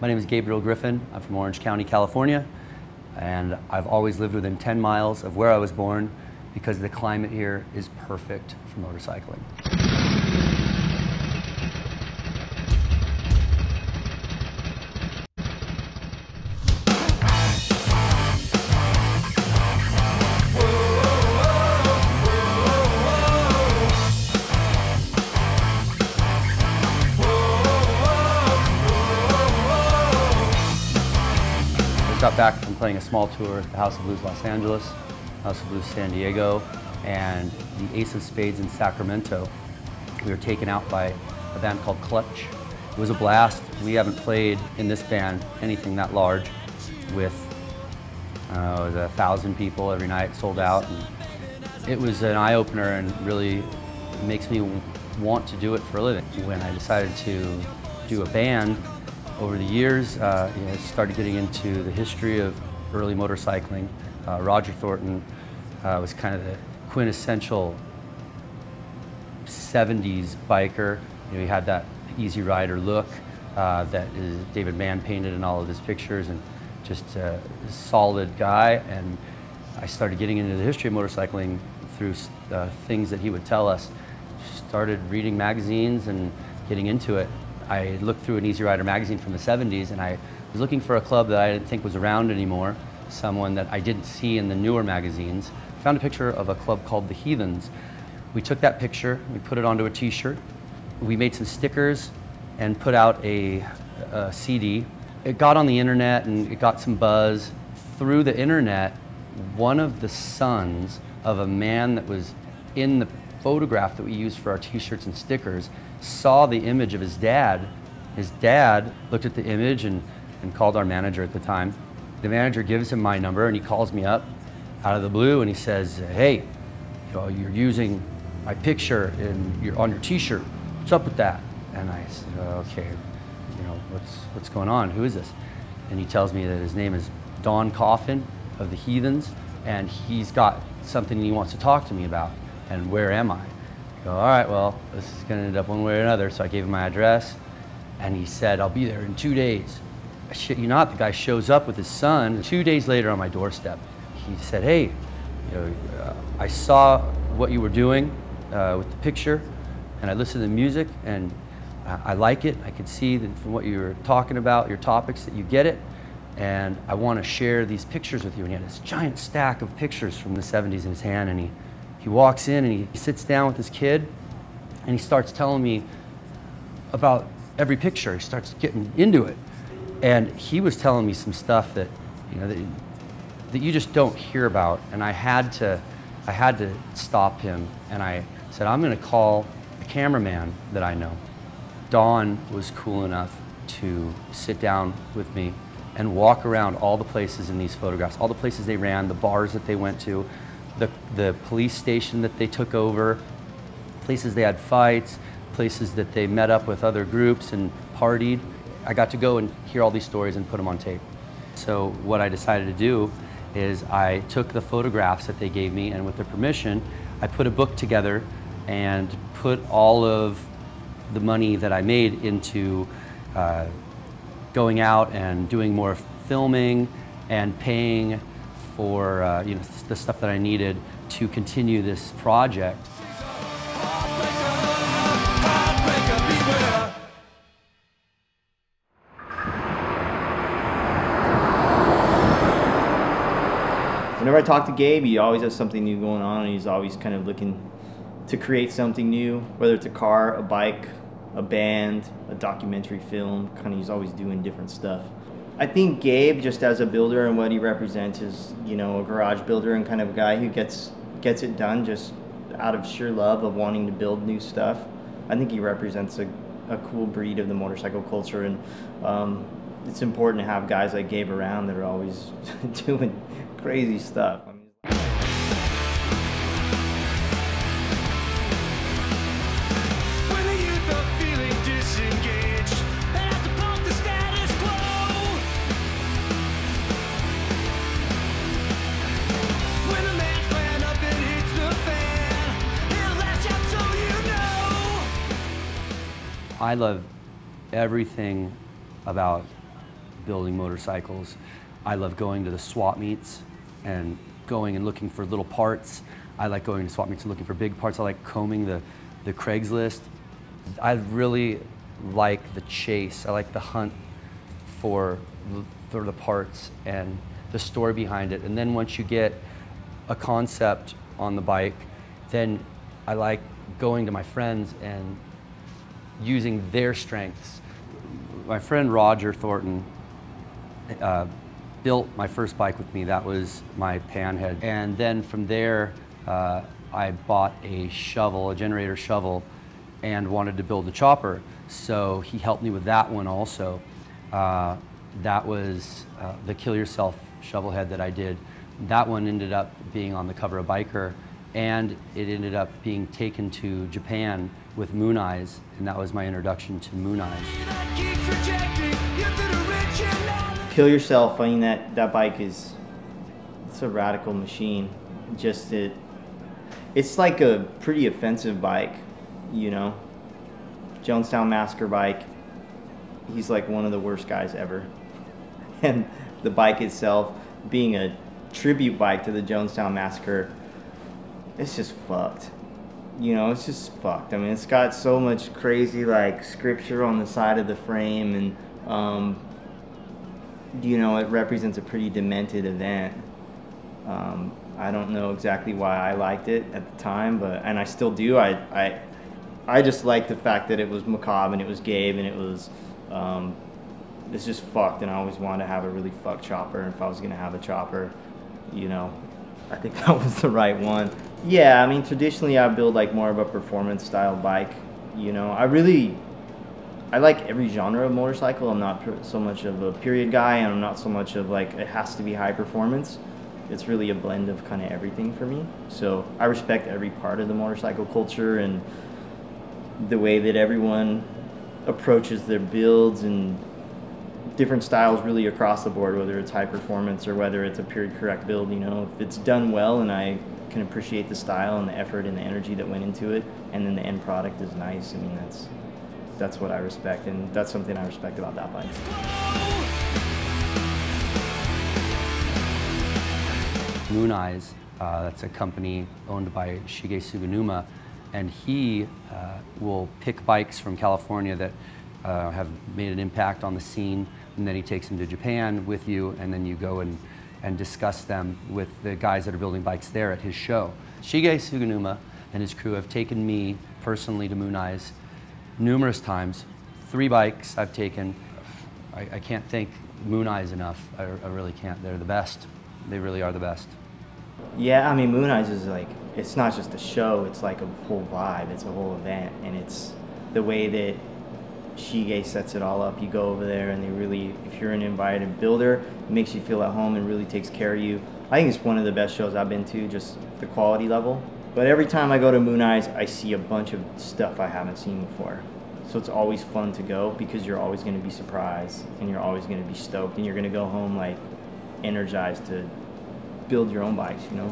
My name is Gabriel Griffin. I'm from Orange County, California, and I've always lived within 10 miles of where I was born because the climate here is perfect for motorcycling. Got back from playing a small tour at the House of Blues Los Angeles, House of Blues San Diego, and the Ace of Spades in Sacramento. We were taken out by a band called Clutch. It was a blast. We haven't played in this band anything that large with it was 1,000 people every night, sold out. And it was an eye-opener and really makes me want to do it for a living. When I decided to do a band, over the years, I started getting into the history of early motorcycling. Roger Thornton was kind of the quintessential 70s biker. He had that easy rider look that David Mann painted in all of his pictures, and just a solid guy. And I started getting into the history of motorcycling through things that he would tell us. Started reading magazines and getting into it. I looked through an Easy Rider magazine from the 70s, and I was looking for a club that I didn't think was around anymore, someone that I didn't see in the newer magazines. I found a picture of a club called the Heathens. We took that picture, we put it onto a t-shirt, we made some stickers and put out a CD. It got on the internet and it got some buzz. Through the internet, one of the sons of a man that was in the photograph that we used for our t-shirts and stickers saw the image of his dad. His dad looked at the image and called our manager at the time. The manager gives him my number and he calls me up out of the blue and he says, "Hey, you're using my picture on your t-shirt. What's up with that?" And I said, "Okay, what's going on? Who is this?" And he tells me that his name is Don Coffin of the Heathens, and he's got something he wants to talk to me about. And where am I? I go, all right, well, this is going to end up one way or another. So I gave him my address, and he said, "I'll be there in 2 days." I shit you not, the guy shows up with his son. 2 days later on my doorstep, he said, "Hey, I saw what you were doing with the picture, and I listened to the music, and I like it. I could see that from what you were talking about, your topics, that you get it, and I want to share these pictures with you." And he had this giant stack of pictures from the 70s in his hand, and he walks in and he sits down with his kid and he starts telling me about every picture. He starts getting into it. And he was telling me some stuff that, that you just don't hear about. And I had to stop him, and I said, "I'm going to call a cameraman that I know." Don was cool enough to sit down with me and walk around all the places in these photographs, all the places they ran, the bars that they went to, the police station that they took over, places they had fights, places that they met up with other groups and partied. I got to go and hear all these stories and put them on tape. So what I decided to do is I took the photographs that they gave me, and with their permission, I put a book together and put all of the money that I made into going out and doing more filming and paying for the stuff that I needed to continue this project. Whenever I talk to Gabe, he always has something new going on, and he's always kind of looking to create something new, whether it's a car, a bike, a band, a documentary film. He's always doing different stuff. I think Gabe, just as a builder and what he represents, is a garage builder and kind of a guy who gets it done just out of sheer love of wanting to build new stuff. I think he represents a cool breed of the motorcycle culture, and it's important to have guys like Gabe around that are always doing crazy stuff. I love everything about building motorcycles. I love going to the swap meets and going and looking for little parts. I like going to swap meets and looking for big parts. I like combing the Craigslist. I really like the chase. I like the hunt for the parts and the story behind it. And then once you get a concept on the bike, then I like going to my friends and using their strengths. My friend Roger Thornton built my first bike with me. That was my Panhead. And then from there, I bought a shovel, a generator shovel, and wanted to build a chopper. So he helped me with that one also. That was the Kill Yourself shovel head that I did. That one ended up being on the cover of Biker, and it ended up being taken to Japan with Moon Eyes, and that was my introduction to Moon Eyes. Kill Yourself, I mean, that bike it's a radical machine. It's like a pretty offensive bike, you know. Jonestown Massacre bike, he's like one of the worst guys ever. And the bike itself, being a tribute bike to the Jonestown Massacre, it's just fucked. You know, it's just fucked. I mean, it's got so much crazy like scripture on the side of the frame, and you know, it represents a pretty demented event. I don't know exactly why I liked it at the time, and I still do. I just like the fact that it was macabre and it was Gabe and it was it's just fucked, and I always wanted to have a really fucked chopper. And if I was gonna have a chopper, you know, I think that was the right one. Yeah, I mean, traditionally I build like more of a performance style bike. You know, I like every genre of motorcycle. I'm not so much of a period guy, and I'm not so much of like it has to be high performance. It's really a blend of kind of everything for me. So I respect every part of the motorcycle culture and the way that everyone approaches their builds and different styles really across the board, whether it's high performance or whether it's a period correct build. You know, if it's done well and I can appreciate the style and the effort and the energy that went into it, and then the end product is nice, I mean, that's what I respect, and that's something I respect about that bike. Moon Eyes, that's a company owned by Shige Suganuma, and he will pick bikes from California that have made an impact on the scene, and then he takes them to Japan with you, and then you go and discuss them with the guys that are building bikes there at his show. Shige Suganuma and his crew have taken me personally to Moon Eyes numerous times. 3 bikes I've taken. I can't thank Moon Eyes enough. I really can't. They're the best. They really are the best. Yeah, I mean, Moon Eyes is like, it's not just a show, it's like a whole vibe, it's a whole event, and it's the way that Shige sets it all up. You go over there and they really, if you're an invited builder, it makes you feel at home and really takes care of you. I think it's one of the best shows I've been to, just the quality level. But every time I go to Moon Eyes, I see a bunch of stuff I haven't seen before. So it's always fun to go because you're always going to be surprised and you're always going to be stoked and you're going to go home like energized to build your own bikes, you know?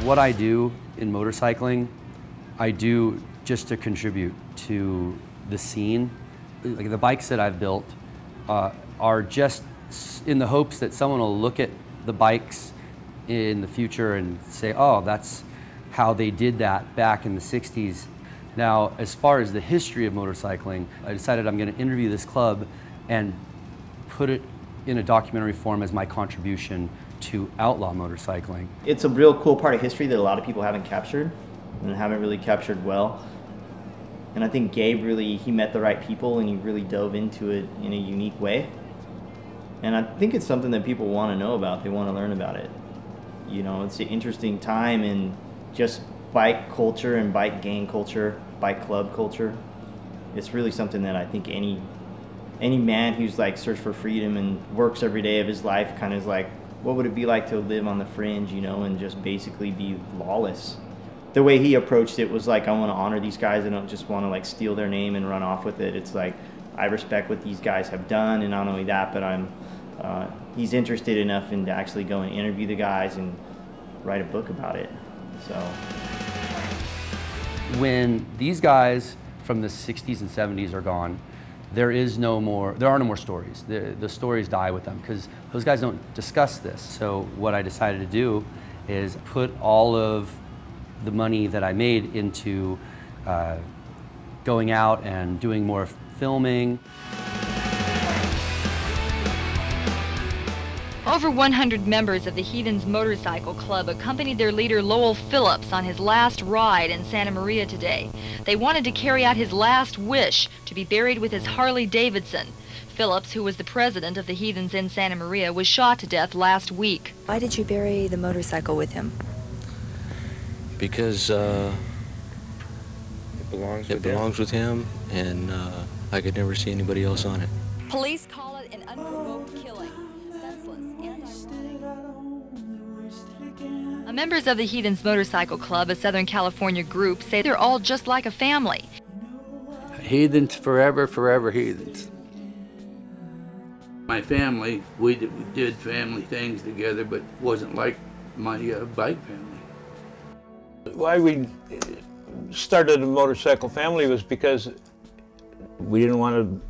What I do in motorcycling, I do just to contribute to the scene. Like the bikes that I've built are just in the hopes that someone will look at the bikes in the future and say, oh, that's how they did that back in the 60s. Now, as far as the history of motorcycling, I decided I'm going to interview this club and put it in a documentary form as my contribution to outlaw motorcycling. It's a real cool part of history that a lot of people haven't captured and haven't really captured well. And I think Gabe really, he met the right people and he really dove into it in a unique way. And I think it's something that people want to know about, they want to learn about it. You know, it's an interesting time in just bike culture and bike gang culture, bike club culture. It's really something that I think any man who's like searched for freedom and works every day of his life kind of is like, what would it be like to live on the fringe, you know, and just basically be lawless? The way he approached it was like, I want to honor these guys. I don't just want to like steal their name and run off with it. It's like, I respect what these guys have done, and not only that, but he's interested enough in to actually go and interview the guys and write a book about it. So When these guys from the 60s and 70s are gone, there are no more stories. The stories die with them because those guys don't discuss this. So what I decided to do is put all of the money that I made into going out and doing more filming. Over 100 members of the Heathens Motorcycle Club accompanied their leader Lowell Phillips on his last ride in Santa Maria today. They wanted to carry out his last wish, to be buried with his Harley Davidson. Phillips, who was the president of the Heathens in Santa Maria, was shot to death last week. Why did you bury the motorcycle with him? Because it belongs with him, and I could never see anybody else on it. Police call it an unprovoked killing. Senseless and ironic. Members of the Heathens Motorcycle Club, a Southern California group, say they're all just like a family. Heathens forever, forever heathens. My family, we did family things together, but wasn't like my bike family. Why we started a motorcycle family was because we didn't want to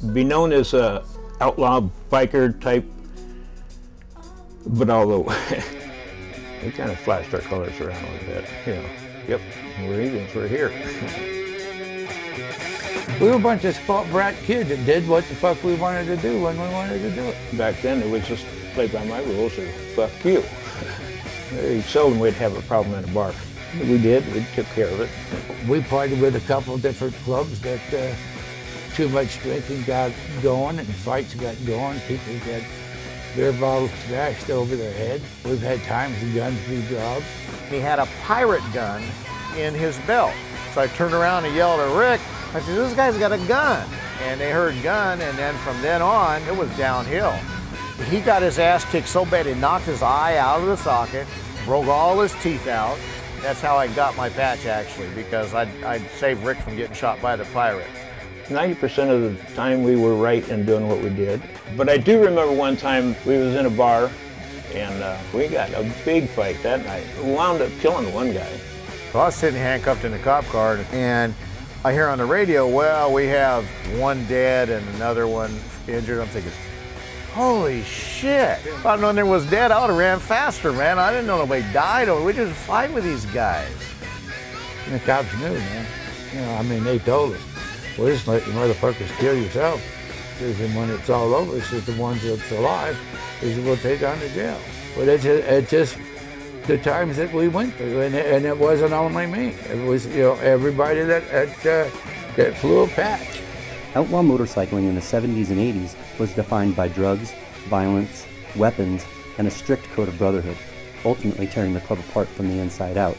be known as a outlaw biker type, but although we kind of flashed our colors around a little bit, you know. Yep, we're Heathens, we're here. We were a bunch of spoiled brat kids that did what the fuck we wanted to do when we wanted to do it. Back then it was just play by my rules or fuck you. Very seldom we'd have a problem in a bar. We did, we took care of it. We partied with a couple different clubs that too much drinking got going and fights got going. People got beer bottles smashed over their head. We've had times the guns be dropped. He had a pirate gun in his belt. So I turned around and yelled at Rick. I said, this guy's got a gun. And they heard gun, and then from then on, it was downhill. He got his ass kicked so bad he knocked his eye out of the socket, broke all his teeth out. That's how I got my patch, actually, because I'd saved Rick from getting shot by the pirate. 90% of the time we were right in doing what we did. But I do remember one time we was in a bar and we got a big fight that night. We wound up killing one guy. So I was sitting handcuffed in the cop car and I hear on the radio, well, we have one dead and another one injured. I'm thinking, holy shit. If I'd known there was dead, I would have ran faster, man. I didn't know nobody died. We just fight with these guys. And the cops knew, man. You know, I mean, they told us. Well, just let the motherfuckers kill yourself. Because when it's all over, it's just the ones that's alive is we'll take on to jail. But it's just the times that we went through, and it wasn't only me. It was, you know, everybody that flew a patch. Outlaw motorcycling in the 70s and 80s was defined by drugs, violence, weapons, and a strict code of brotherhood, ultimately tearing the club apart from the inside out.